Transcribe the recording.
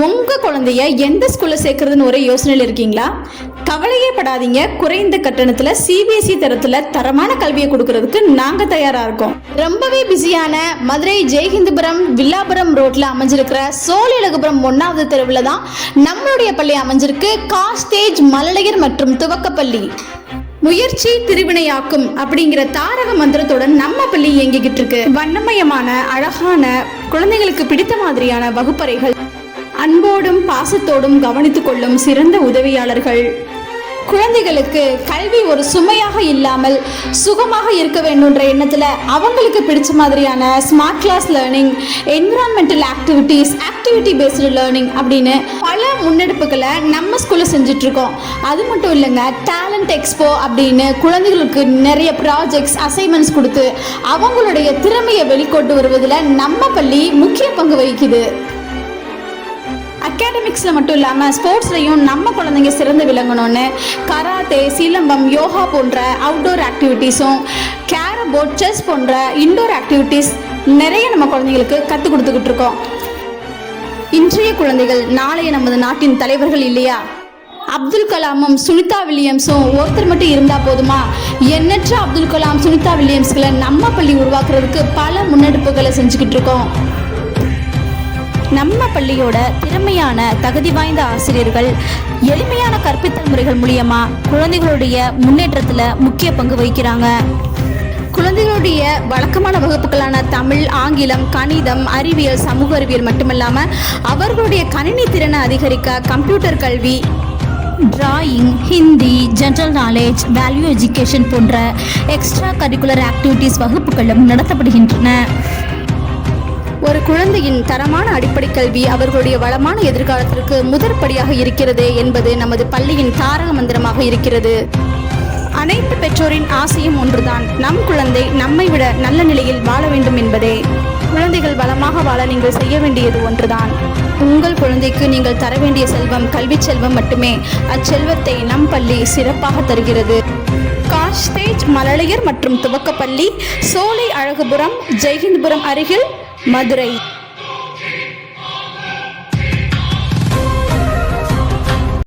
உங்கள் குழந்தைய எந்த ஸ்கூலில் சேர்க்குறதுன்னு ஒரே யோசனையில் இருக்கீங்களா? கவலையே படாதீங்க. குறைந்த கட்டணத்தில் சிபிஎஸ்இ தரத்தில் தரமான கல்வியை கொடுக்கறதுக்கு நாங்கள் தயாராக இருக்கோம். ரொம்பவே பிஸியான மதுரை ஜெயஹிந்துபுரம் வில்லாபுரம் ரோட்டில் அமைஞ்சிருக்கிற சோழியழகுபுரம் 1வது தெருவில் தான் நம்மளுடைய பள்ளி அமைஞ்சிருக்கு. காஸ்டேஜ் மழலையர் மற்றும் துவக்கப்பள்ளி. முயற்சி திருவினையாக்கும் அப்படிங்கிற தாரக மந்திரத்துடன் நம்ம பள்ளி இயங்கிக்கிட்டு இருக்கு. வண்ணமயமான அழகான குழந்தைகளுக்கு பிடித்த மாதிரியான வகுப்பறைகள், அன்போடும் பாசத்தோடும் கவனித்துக் கொள்ளும் சிறந்த உதவியாளர்கள், குழந்தைகளுக்கு கல்வி ஒரு சுமையாக இல்லாமல் சுகமாக இருக்க வேண்டும்ன்ற எண்ணத்தில் அவங்களுக்கு பிடிச்ச மாதிரியான smart class learning, environmental activities, activity based learning அப்படின்னு பல முன்னெடுப்புகளை நம்ம ஸ்கூலில் செஞ்சிட்ருக்கோம். அது மட்டும் இல்லைங்க, டேலண்ட் எக்ஸ்போ அப்படின்னு குழந்தைகளுக்கு நிறைய ப்ராஜெக்ட்ஸ், அசைன்மெண்ட்ஸ் கொடுத்து அவங்களுடைய திறமையை வெளிக்கொண்டு வருவதில் நம்ம பள்ளி முக்கிய பங்கு வகிக்குது. அகாடமிக்ஸில் மட்டும் இல்லாமல் ஸ்போர்ட்ஸ்லையும் நம்ம குழந்தைங்க சிறந்து விளங்கணும்னு கராத்தே, சிலம்பம், யோகா போன்ற அவுட்டோர் ஆக்டிவிட்டீஸும், கேரம் போர்ட், செஸ் போன்ற இன்டோர் ஆக்டிவிட்டீஸ் நிறைய நம்ம குழந்தைங்களுக்கு கற்றுக் கொடுத்துக்கிட்டு இருக்கோம். இன்றைய குழந்தைகள் நாளைய நமது நாட்டின் தலைவர்கள் இல்லையா? அப்துல் கலாமும் சுனிதா வில்லியம்ஸும் ஒருத்தர் மட்டும் இருந்தால் போதுமா? எண்ணற்ற அப்துல் கலாம், சுனிதா வில்லியம்ஸ்களை நம்ம பள்ளி உருவாக்குறதுக்கு பல முன்னெடுப்புகளை செஞ்சுக்கிட்டு இருக்கோம். நம்ம பள்ளியோட திறமையான தகுதி வாய்ந்த ஆசிரியர்கள் எளிமையான கற்பித்தல் முறைகள் மூலியமா குழந்தைகளுடைய முன்னேற்றத்தில் முக்கிய பங்கு வகிக்கிறாங்க. குழந்தைகளுடைய வழக்கமான வகுப்புகளான தமிழ், ஆங்கிலம், கணிதம், அறிவியல், சமூக அறிவியல் மட்டுமல்லாமல் அவர்களுடைய கணினி திறனை அதிகரிக்க கம்ப்யூட்டர் கல்வி, drawing, Hindi, general knowledge, value education போன்ற எக்ஸ்ட்ரா கரிக்குலர் ஆக்டிவிட்டீஸ் வகுப்புகளும் நடத்தப்படுகின்றன. ஒரு குழந்தையின் தரமான அடிப்படை கல்வி அவர்களுடைய வளமான எதிர்காலத்திற்கு முதற்படியாக இருக்கிறது என்பது நமது பள்ளியின் தாரக மந்திரமாக இருக்கிறது. அனைத்து பெற்றோரின் ஆசையும் ஒன்றுதான், நம் குழந்தை நம்மை விட நல்ல நிலையில் வாழ வேண்டும் என்பதே. குழந்தைகள் வளமாக வாழ நீங்கள் செய்ய வேண்டியது ஒன்றுதான். உங்கள் குழந்தைக்கு நீங்கள் தர வேண்டிய செல்வம் கல்வி செல்வம் மட்டுமே. அச்செல்வத்தை நம் பள்ளி சிறப்பாக தருகிறது. காஸ்டேஜ் மழலையர் மற்றும் துவக்கப்பள்ளி, சோலை அழகுபுரம், ஜெயஹிந்துபுரம் அருகில், மதுரை.